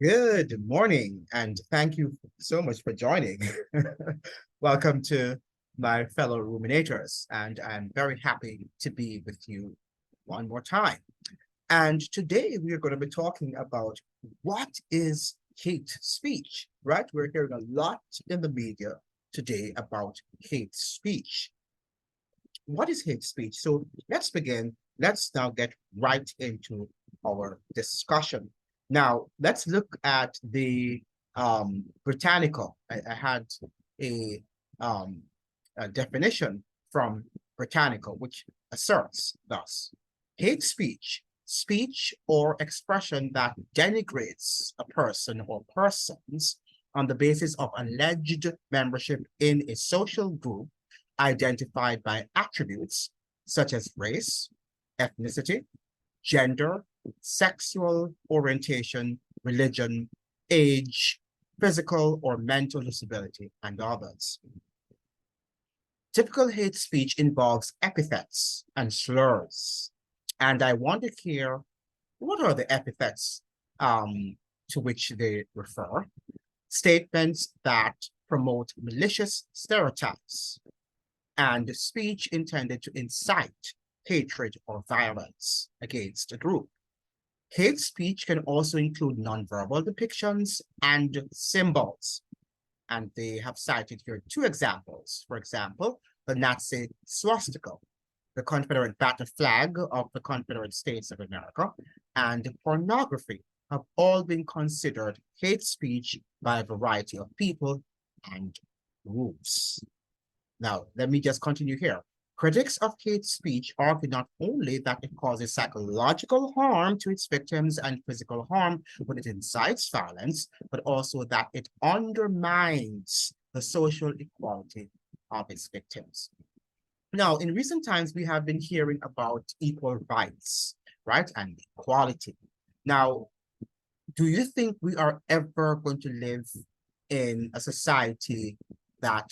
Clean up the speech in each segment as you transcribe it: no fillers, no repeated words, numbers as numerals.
Good morning, and thank you so much for joining. Welcome to my fellow ruminators, and I'm very happy to be with you one more time. And today we are going to be talking about what is hate speech, right? We're hearing a lot in the media today about hate speech. What is hate speech? So let's begin. Let's now get right into our discussion. Now, let's look at the Britannica. I had a, um, a definition from Britannica, which asserts thus: hate speech, speech or expression that denigrates a person or persons on the basis of alleged membership in a social group identified by attributes such as race, ethnicity, gender, sexual orientation, religion, age, physical or mental disability, and others. Typical hate speech involves epithets and slurs. And I want to hear what are the epithets to which they refer? Statements that promote malicious stereotypes, and speech intended to incite hatred or violence against a group. Hate speech can also include nonverbal depictions and symbols. And they have cited here two examples. For example, the Nazi swastika, the Confederate battle flag of the Confederate States of America, and pornography have all been considered hate speech by a variety of people and groups. Now, let me just continue here. Critics of hate speech argue not only that it causes psychological harm to its victims and physical harm when it incites violence, but also that it undermines the social equality of its victims. Now, in recent times, we have been hearing about equal rights, right, and equality. Now, do you think we are ever going to live in a society that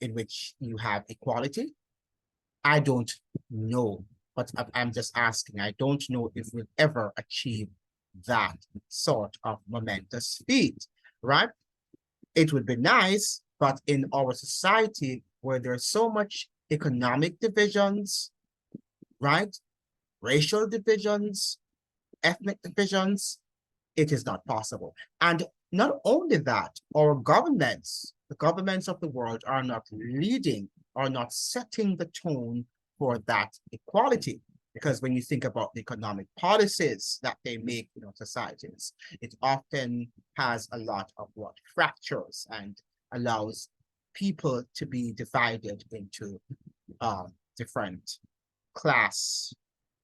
in which you have equality? I don't know, but I'm just asking. I don't know if we'll ever achieve that sort of momentous feat, right? It would be nice, but in our society where there's so much economic divisions, right? Racial divisions, ethnic divisions, it is not possible. And not only that, our governments, the governments of the world are not leading, are not setting the tone for that equality. Because when you think about the economic policies that they make in our societies, it often has a lot of what fractures and allows people to be divided into different class,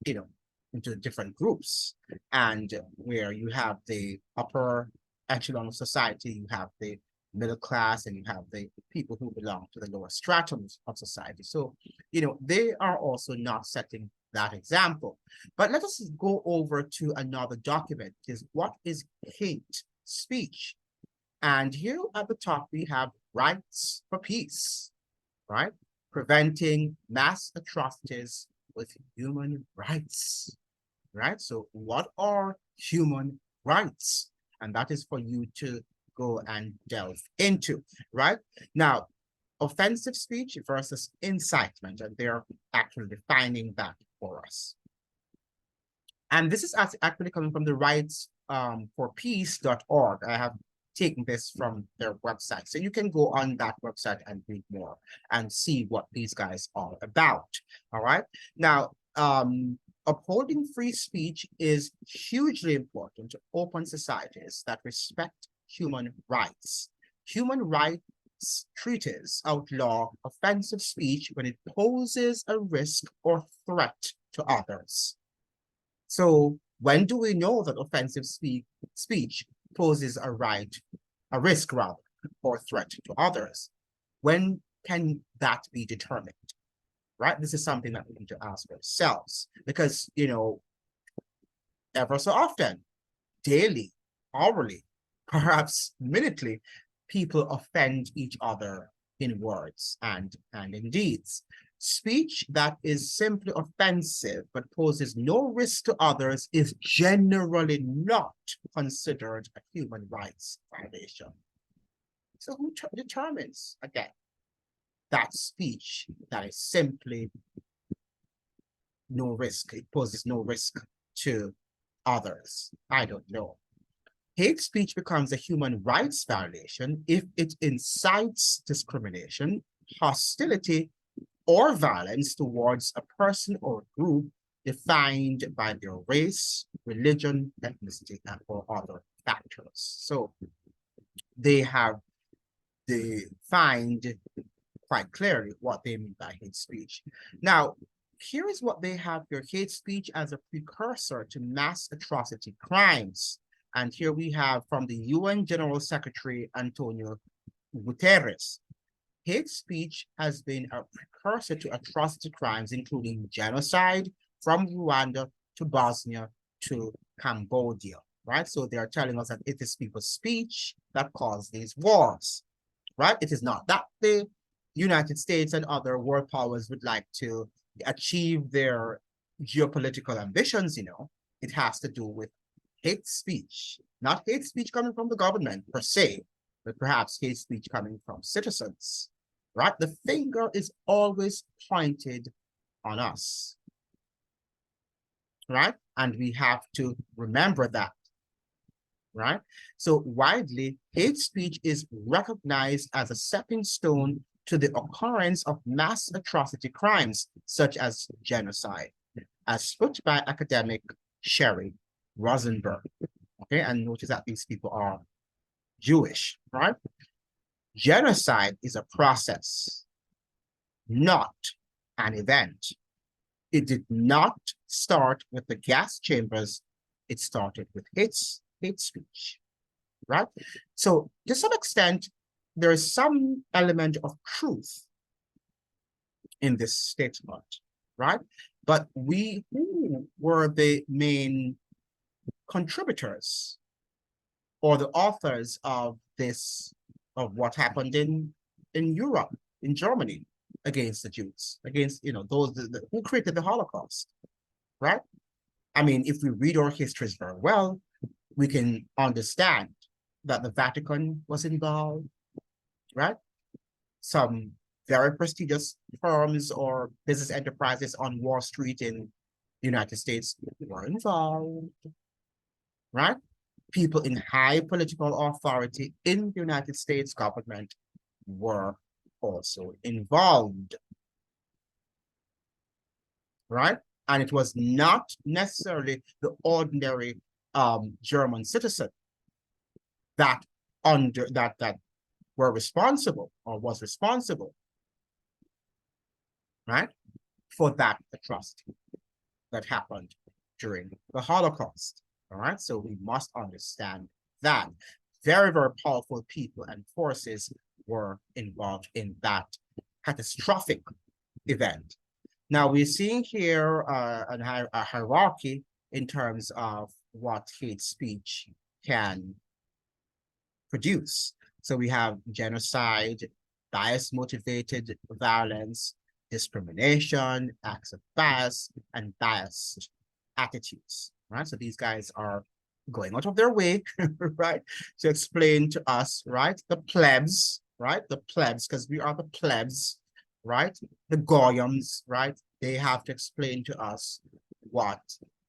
you know, into different groups. And where you have the upper echelon of society, you have the middle class, and you have the people who belong to the lower stratums of society. So, they are also not setting that example. But let us go over to another document, is what is hate speech? And here at the top, we have rights for peace, right? Preventing mass atrocities with human rights, right? So what are human rights? And that is for you to go and delve into, right? Now, offensive speech versus incitement, and they're actually defining that for us. And this is actually coming from the rights for peace.org. I have taken this from their website. So you can go on that website and read more and see what these guys are about. All right. Now, upholding free speech is hugely important to open societies that respect human rights. Human rights treaties outlaw offensive speech when it poses a risk or threat to others. So when do we know that offensive speech poses a risk rather, or threat to others? When can that be determined? Right? This is something that we need to ask ourselves because, ever so often, daily, hourly, perhaps minutely, people offend each other in words and in deeds. Speech that is simply offensive but poses no risk to others is generally not considered a human rights violation. So who determines, again, that speech that is simply no risk, it poses no risk to others? I don't know. Hate speech becomes a human rights violation if it incites discrimination, hostility, or violence towards a person or group defined by their race, religion, ethnicity, or other factors. So they have defined quite clearly what they mean by hate speech. Now, here is what they have here: hate speech as a precursor to mass atrocity crimes. And here we have from the UN General Secretary Antonio Guterres. Hate speech has been a precursor to atrocity crimes, including genocide from Rwanda to Bosnia to Cambodia, right? So they're telling us that it is people's speech that caused these wars, right? It is not that the United States and other world powers would like to achieve their geopolitical ambitions, you know. It has to do with hate speech, not hate speech coming from the government per se, but perhaps hate speech coming from citizens, right? The finger is always pointed on us, right? And we have to remember that, right? So widely, hate speech is recognized as a stepping stone to the occurrence of mass atrocity crimes, such as genocide, as put by academic Sherry Rosenberg. Okay, and notice that these people are Jewish, right? Genocide is a process, not an event. It did not start with the gas chambers. It started with hate speech, right? So to some extent, there is some element of truth in this statement, right? But who were the main contributors or the authors of this, of what happened in Europe, in Germany, against the Jews, against, you know, those who created the Holocaust, right? I mean, if we read our histories very well, we can understand that the Vatican was involved, right? Some very prestigious firms or business enterprises on Wall Street in the United States were involved, right? People in high political authority in the United States government were also involved, right? And it was not necessarily the ordinary German citizen that were responsible or was responsible, right, for that atrocity that happened during the Holocaust. All right, so we must understand that very, very powerful people and forces were involved in that catastrophic event. Now we're seeing here a hierarchy in terms of what hate speech can produce. So we have genocide, bias-motivated violence, discrimination, acts of bias, and biased attitudes, right? So these guys are going out of their way, right, to explain to us, right, the plebs, right, the plebs, because we are the plebs, right, the goyams, right, they have to explain to us what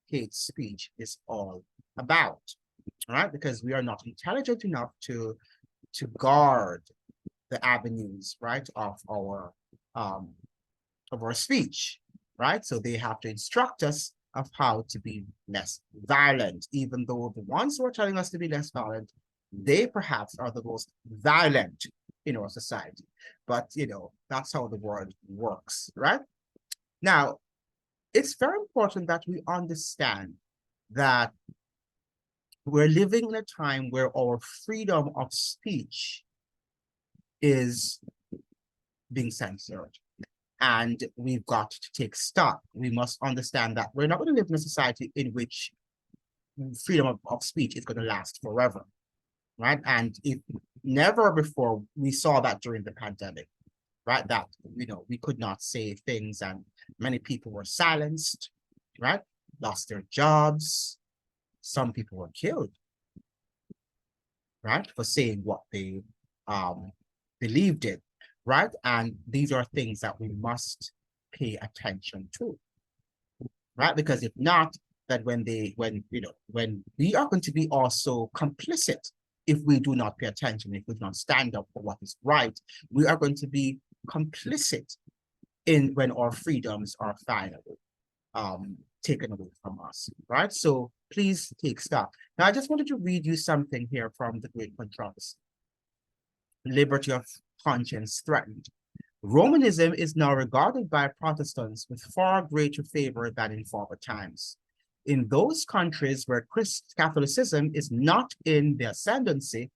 hate speech is all about, right, because we are not intelligent enough to guard the avenues, right, of our speech, right? So they have to instruct us of how to be less violent, even though the ones who are telling us to be less violent, they perhaps are the most violent in our society. But, you know, that's how the world works, right? Now, it's very important that we understand that we're living in a time where our freedom of speech is being censored. And we've got to take stock. We must understand that we're not going to live in a society in which freedom of speech is going to last forever, right? And if never before, we saw that during the pandemic. right? That, we could not say things and many people were silenced, right? Lost their jobs. Some people were killed, right? For saying what they um, believed in, right? And these are things that we must pay attention to, right? Because if not, that when we are going to be also complicit if we do not pay attention, if we do not stand up for what is right, we are going to be complicit in when our freedoms are finally taken away from us, right? So please take stock. Now, I just wanted to read you something here from the Great Controversy. Liberty of conscience threatened. Romanism is now regarded by Protestants with far greater favor than in former times. In those countries where Catholicism is not in the ascendancy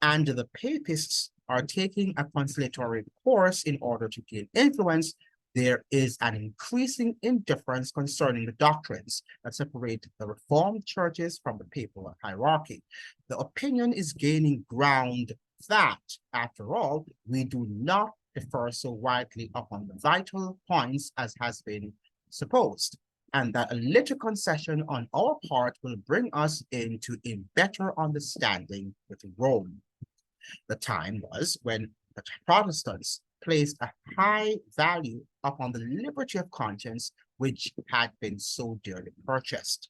and the papists are taking a conciliatory course in order to gain influence, there is an increasing indifference concerning the doctrines that separate the Reformed churches from the papal hierarchy. The opinion is gaining ground that, after all, we do not differ so widely upon the vital points as has been supposed, and that a little concession on our part will bring us into a better understanding with Rome. The time was when the Protestants placed a high value upon the liberty of conscience which had been so dearly purchased.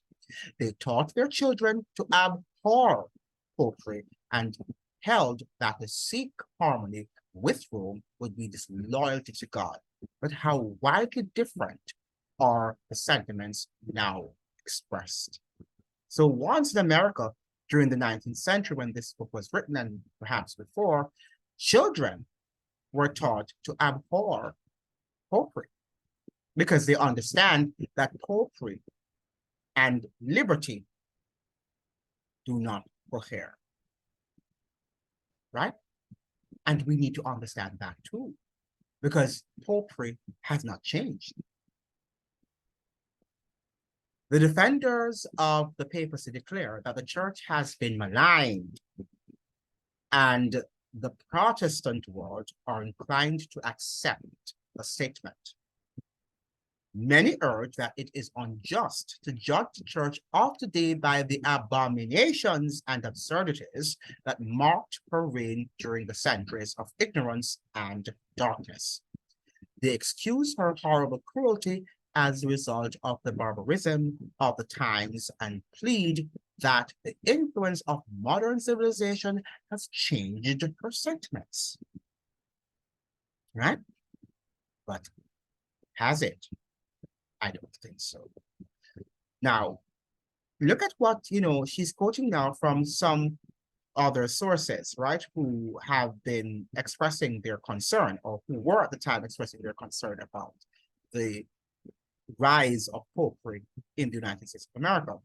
They taught their children to abhor popery and held that to seek harmony with Rome would be disloyalty to God. But how widely different are the sentiments now expressed. So once in America, during the 19th century, when this book was written, and perhaps before, children were taught to abhor popery because they understand that popery and liberty do not cohere, right? And we need to understand that too, because popery has not changed. The defenders of the papacy declare that the church has been maligned, and the Protestant world are inclined to accept the statement. Many urge that it is unjust to judge the church of today by the abominations and absurdities that marked her reign during the centuries of ignorance and darkness. They excuse her horrible cruelty as a result of the barbarism of the times and plead that the influence of modern civilization has changed her sentiments. Right? But has it? I don't think so. Now, look at what, she's quoting now from some other sources, right, who have been expressing their concern, or who were at the time expressing their concern about the rise of popery in the United States of America.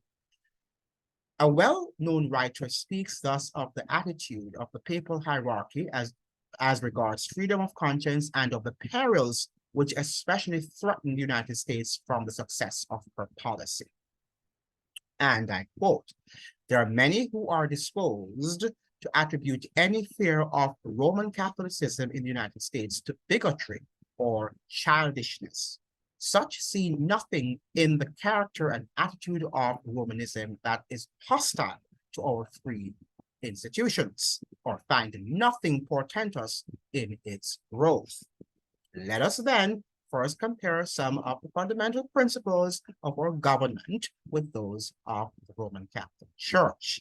A well-known writer speaks thus of the attitude of the papal hierarchy as regards freedom of conscience and of the perils which especially threaten the United States from the success of her policy. And I quote, "There are many who are disposed to attribute any fear of Roman Catholicism in the United States to bigotry or childishness. Such see nothing in the character and attitude of Romanism that is hostile to our free institutions, or find nothing portentous in its growth. Let us then first compare some of the fundamental principles of our government with those of the Roman Catholic Church.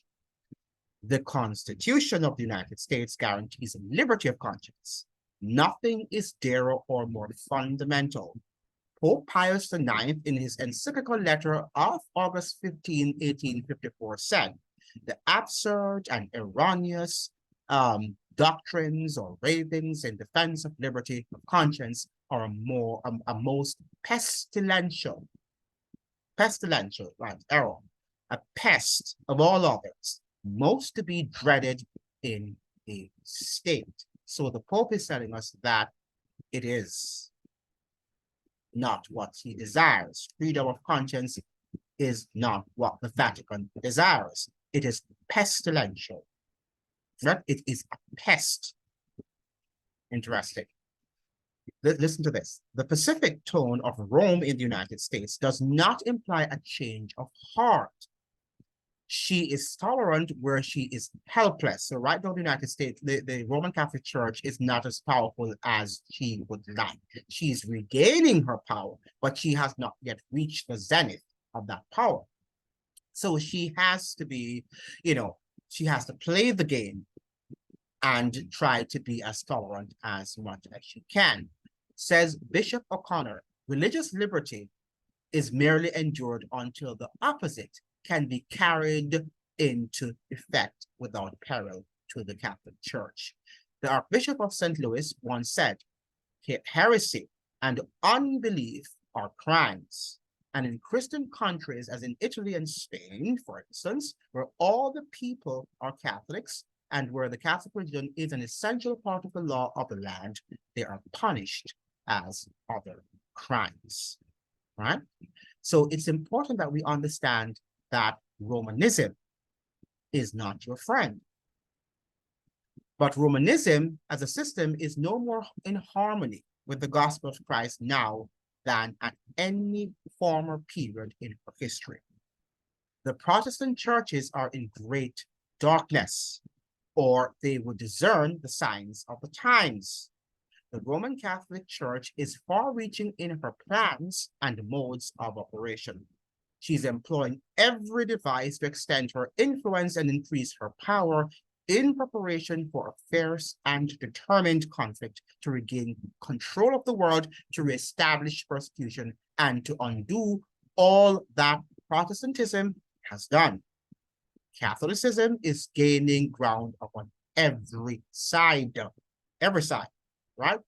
The Constitution of the United States guarantees liberty of conscience. Nothing is dearer or more fundamental. Pope Pius IX, in his encyclical letter of August 15, 1854, said, "The absurd and erroneous doctrines or ravings in defense of liberty of conscience are a most pestilential, right, error, a pest of all others, most to be dreaded in a state." So the Pope is telling us that it is not what he desires. Freedom of conscience is not what the Vatican desires. It is pestilential. Right? It is a pest. Interesting. Listen to this. The pacific tone of Rome in the United States does not imply a change of heart. She is tolerant where she is helpless. So right now in the United States, the Roman Catholic Church is not as powerful as she would like. She's regaining her power, but she has not yet reached the zenith of that power. So she has to be, she has to play the game and try to be as tolerant as much as she can. Says Bishop O'Connor, religious liberty is merely endured until the opposite can be carried into effect without peril to the Catholic Church. The Archbishop of St. Louis once said, heresy and unbelief are crimes. And in Christian countries, as in Italy and Spain, for instance, where all the people are Catholics and where the Catholic religion is an essential part of the law of the land, they are punished as other crimes, right? So it's important that we understand that Romanism is not your friend. But Romanism as a system is no more in harmony with the gospel of Christ now than at any former period in her history. The Protestant churches are in great darkness, or they would discern the signs of the times. The Roman Catholic Church is far-reaching in her plans and modes of operation. She's employing every device to extend her influence and increase her power in preparation for a fierce and determined conflict to regain control of the world, to reestablish persecution, and to undo all that Protestantism has done. Catholicism is gaining ground upon every side, right?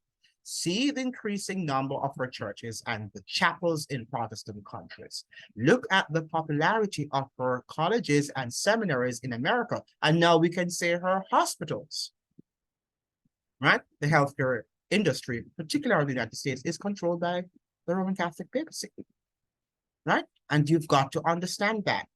See the increasing number of her churches and the chapels in Protestant countries. Look at the popularity of her colleges and seminaries in America. And now we can say her hospitals, right? The healthcare industry, particularly in the United States, is controlled by the Roman Catholic Papacy, right? And you've got to understand that.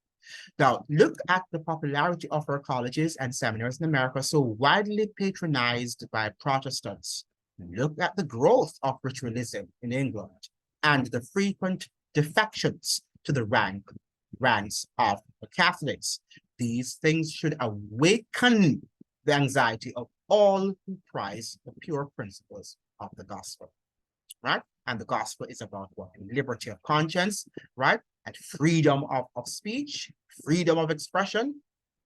Now, look at the popularity of her colleges and seminaries in America, so widely patronized by Protestants. Look at the growth of ritualism in England and the frequent defections to the ranks of the Catholics. These things should awaken the anxiety of all who prize the pure principles of the gospel, right? And the gospel is about what? Liberty of conscience, right? And freedom of speech, freedom of expression.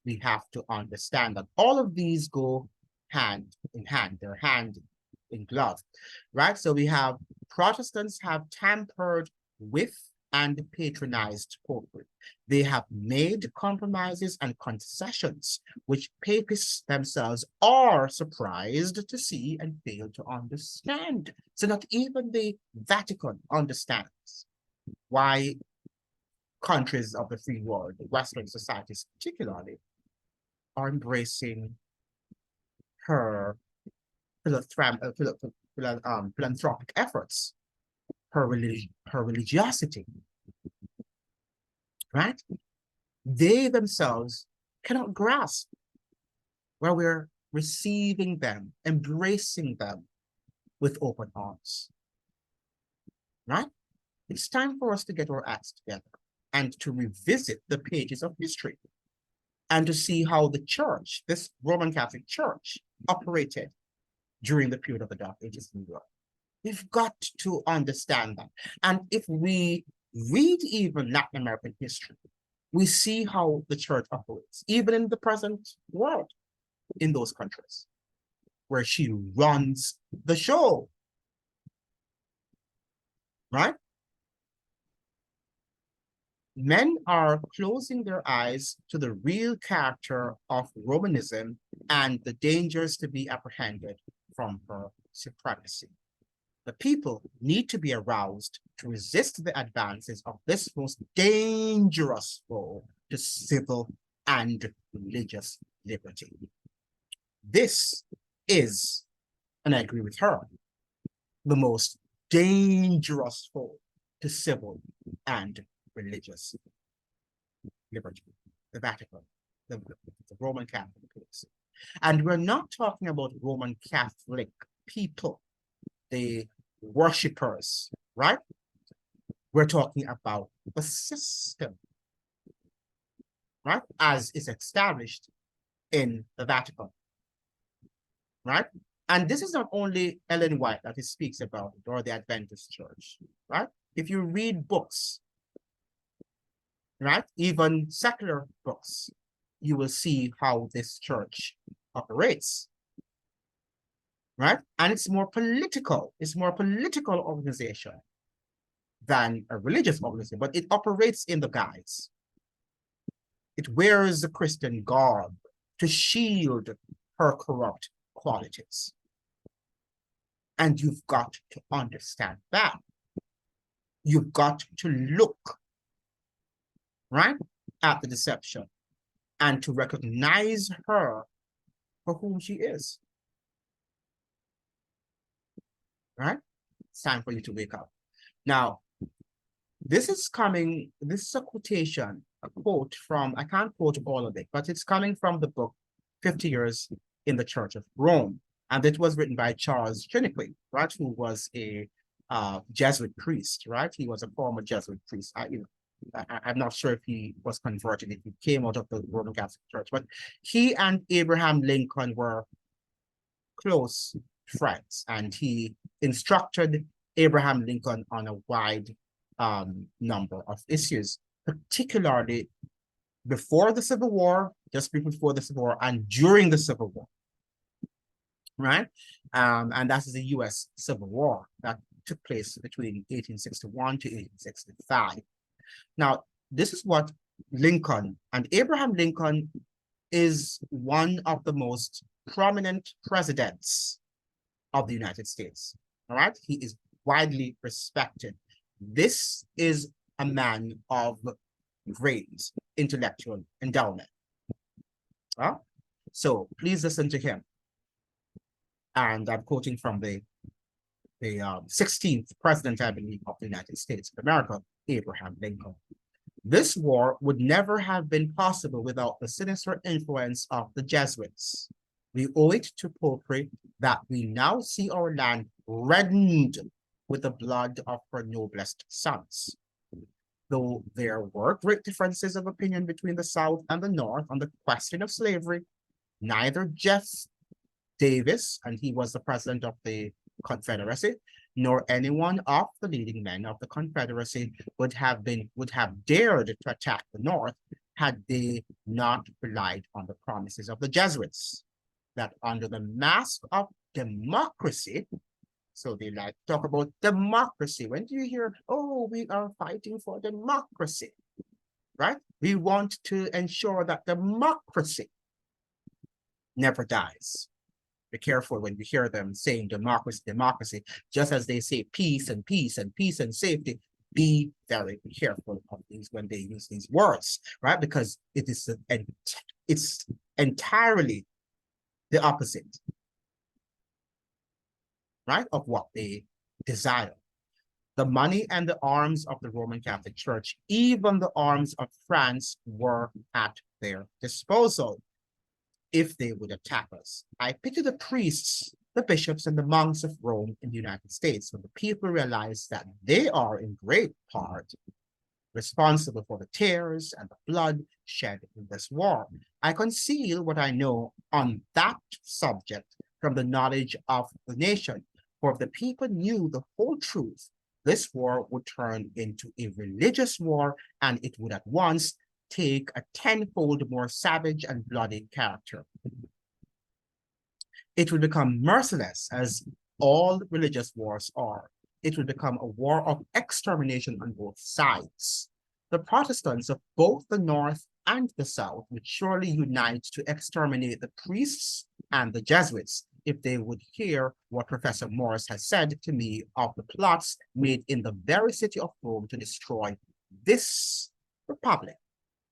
We have to understand that all of these go hand in hand. They're hand in glove, right? So we have Protestants have tampered with and patronized popery. They have made compromises and concessions, which papists themselves are surprised to see and fail to understand. So not even the Vatican understands why countries of the free world, Western societies particularly, are embracing her philanthropic efforts, her religiosity, right? They themselves cannot grasp where we're receiving them, embracing them with open arms, right? It's time for us to get our acts together and to revisit the pages of history and to see how the church, this Roman Catholic Church, operated during the period of the Dark Ages in Europe. We've got to understand that. And if we read even Latin American history, we see how the church operates, even in the present world, in those countries, where she runs the show, right? Men are closing their eyes to the real character of Romanism and the dangers to be apprehended from her supremacy. The people need to be aroused to resist the advances of this most dangerous foe to civil and religious liberty. This is, and I agree with her, the most dangerous foe to civil and religious liberty, the Vatican, the Roman Catholic Papacy. And we're not talking about Roman Catholic people, the worshippers, right? We're talking about the system, right? As is established in the Vatican, right? And this is not only Ellen White that he speaks about it, or the Adventist Church, right? If you read books, right, even secular books, you will see how this church operates, right? And it's more political. It's more political organization than a religious organization, but it operates in the guise. It wears the Christian garb to shield her corrupt qualities. And you've got to understand that. You've got to look, right, at the deception and to recognize her for whom she is. Right? It's time for you to wake up. Now, this is a quotation, a quote from, I can't quote all of it, but it's coming from the book 50 Years in the Church of Rome. And it was written by Charles Chiniquy, right, who was a Jesuit priest, right? He was a former Jesuit priest. I'm not sure if he was converted, if he came out of the Roman Catholic Church, but he and Abraham Lincoln were close friends, and he instructed Abraham Lincoln on a wide number of issues, particularly before the Civil War, just before the Civil War, and during the Civil War, right? And that is the U.S. Civil War that took place between 1861 to 1865. Now, this is what Lincoln, and Abraham Lincoln is one of the most prominent presidents of the United States, all right? He is widely respected. This is a man of great intellectual endowment. So please listen to him. And I'm quoting from the 16th president, I believe, of the United States of America, Abraham Lincoln. This war would never have been possible without the sinister influence of the Jesuits. We owe it to popery that we now see our land reddened with the blood of her noblest sons. Though there were great differences of opinion between the South and the North on the question of slavery, neither Jeff Davis, and he was the president of the Confederacy, nor anyone of the leading men of the Confederacy would have dared to attack the North had they not relied on the promises of the Jesuits, that under the mask of democracy, so they like to talk about democracy. When do you hear, oh, we are fighting for democracy, right? We want to ensure that democracy never dies. Be careful when you hear them saying democracy, democracy, just as they say peace and peace and peace and safety. Be very careful of these when they use these words, right? Because it's entirely the opposite, right, of what they desire. The money and the arms of the Roman Catholic Church, even the arms of France, were at their disposal if they would attack us. I pity the priests, the bishops, and the monks of Rome in the United States when the people realize that they are in great part responsible for the tears and the blood shed in this war. I conceal what I know on that subject from the knowledge of the nation, for if the people knew the whole truth, this war would turn into a religious war, and it would at once take a tenfold more savage and bloody character. It would become merciless, as all religious wars are. It would become a war of extermination on both sides. The Protestants of both the North and the South would surely unite to exterminate the priests and the Jesuits if they would hear what Professor Morris has said to me of the plots made in the very city of Rome to destroy this republic,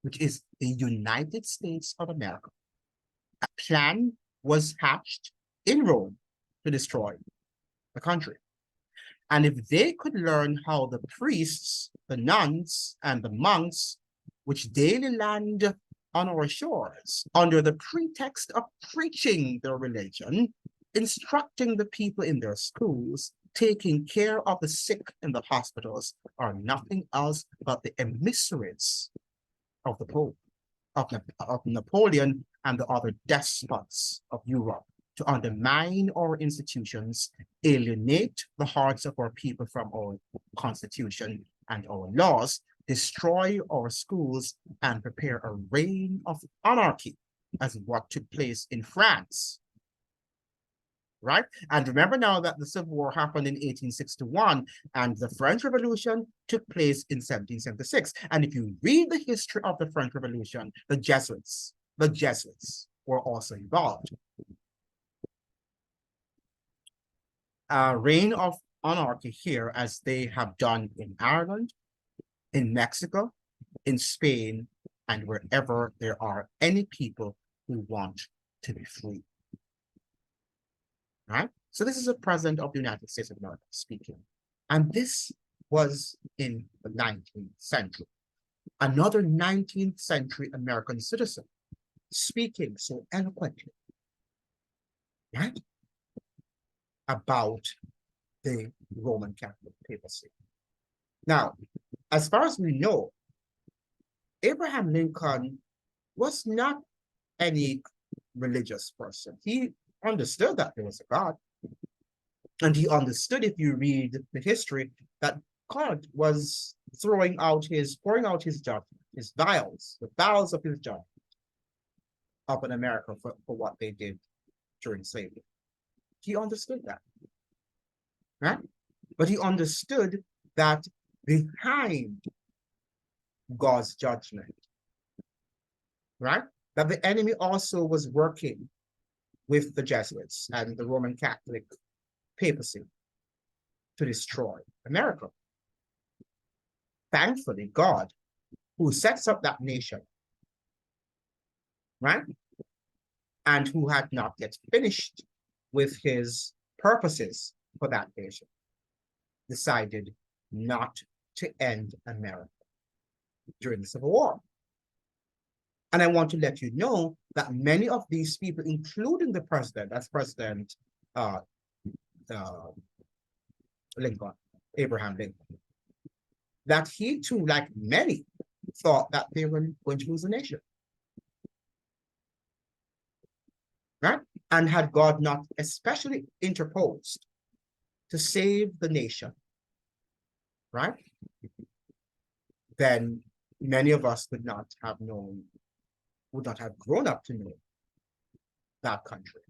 which is the United States of America. A plan was hatched in Rome to destroy the country. And if they could learn how the priests, the nuns, and the monks, which daily land on our shores, under the pretext of preaching their religion, instructing the people in their schools, taking care of the sick in the hospitals are nothing else but the emissaries of the Pope, of Napoleon and the other despots of Europe to undermine our institutions, alienate the hearts of our people from our constitution and our laws, destroy our schools, and prepare a reign of anarchy, as what took place in France. Right? And remember now that the Civil War happened in 1861 and the French Revolution took place in 1776. And if you read the history of the French Revolution, the Jesuits were also involved. A reign of anarchy here, as they have done in Ireland, in Mexico, in Spain, and wherever there are any people who want to be free. Right? So this is a president of the United States of America speaking. And this was in the 19th century. Another 19th century American citizen speaking so eloquently, right, about the Roman Catholic Papacy. Now, as far as we know, Abraham Lincoln was not any religious person. He understood that there was a God. And he understood, if you read the history, that God was pouring out his judgment, his vials, the bowels of his judgment upon America for what they did during slavery. He understood that. Right? But he understood that behind God's judgment, right, that the enemy also was working with the Jesuits and the Roman Catholic Papacy to destroy America. Thankfully, God, who sets up that nation, right, and who had not yet finished with his purposes for that nation, decided not to end America during the Civil War. And I want to let you know that many of these people, including the president, that's President Lincoln, Abraham Lincoln, that he too, like many, thought that they were going to lose the nation. Right? And had God not especially interposed to save the nation, right, then many of us would not have grown up to know that country.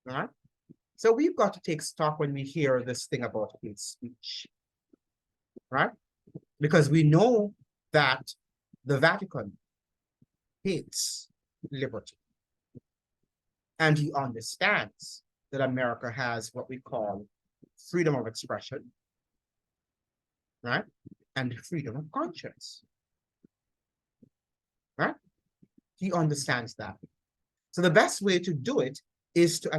All right? So we've got to take stock when we hear this thing about hate speech, right? Because we know that the Vatican hates liberty. And he understands that America has what we call freedom of expression, right? And freedom of conscience, right? He understands that. So the best way to do it is to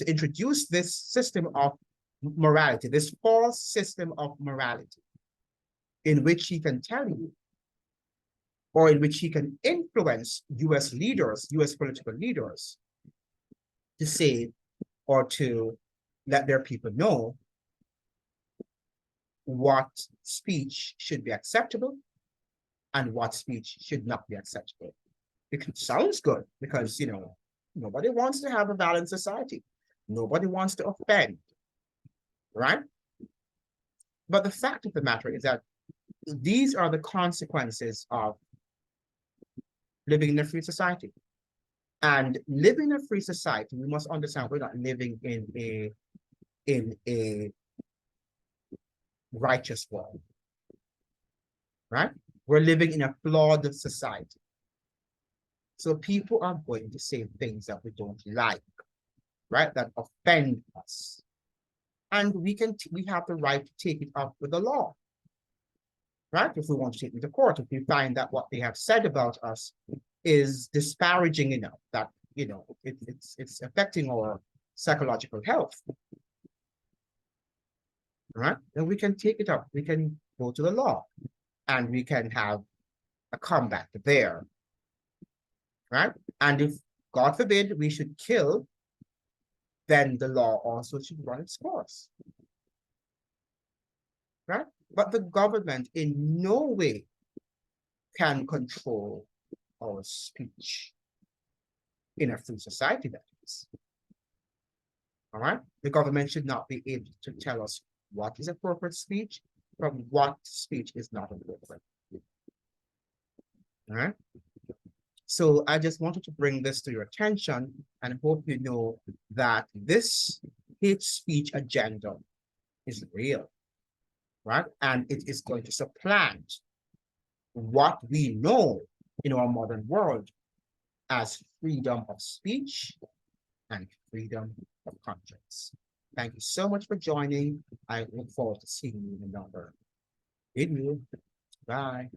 introduce this system of morality, this false system of morality, in which he can tell you, or in which he can influence US leaders, US political leaders, to say or to let their people know what speech should be acceptable and what speech should not be acceptable. It sounds good because, you know, nobody wants to have a balanced society. Nobody wants to offend, right? But the fact of the matter is that these are the consequences of living in a free society. And living in a free society, we must understand we're not living in a righteous world, right? We're living in a flawed society. So people are going to say things that we don't like, right? That offend us. And we have the right to take it up with the law, right? If we want to take it to court, if we find that what they have said about us is disparaging enough that, you know, it's affecting our psychological health, right? Then we can take it up. We can go to the law and we can have a combat there, right? And if, God forbid, we should kill then the law also should run its course, right? But the government in no way can control our speech in a free society, that is. All right? The government should not be able to tell us what is appropriate speech from what speech is not appropriate. All right? So I just wanted to bring this to your attention and hope you know that this hate speech agenda is real, right? And it is going to supplant what we know in our modern world as freedom of speech and freedom of conscience. Thank you so much for joining. I look forward to seeing you in another video. Bye.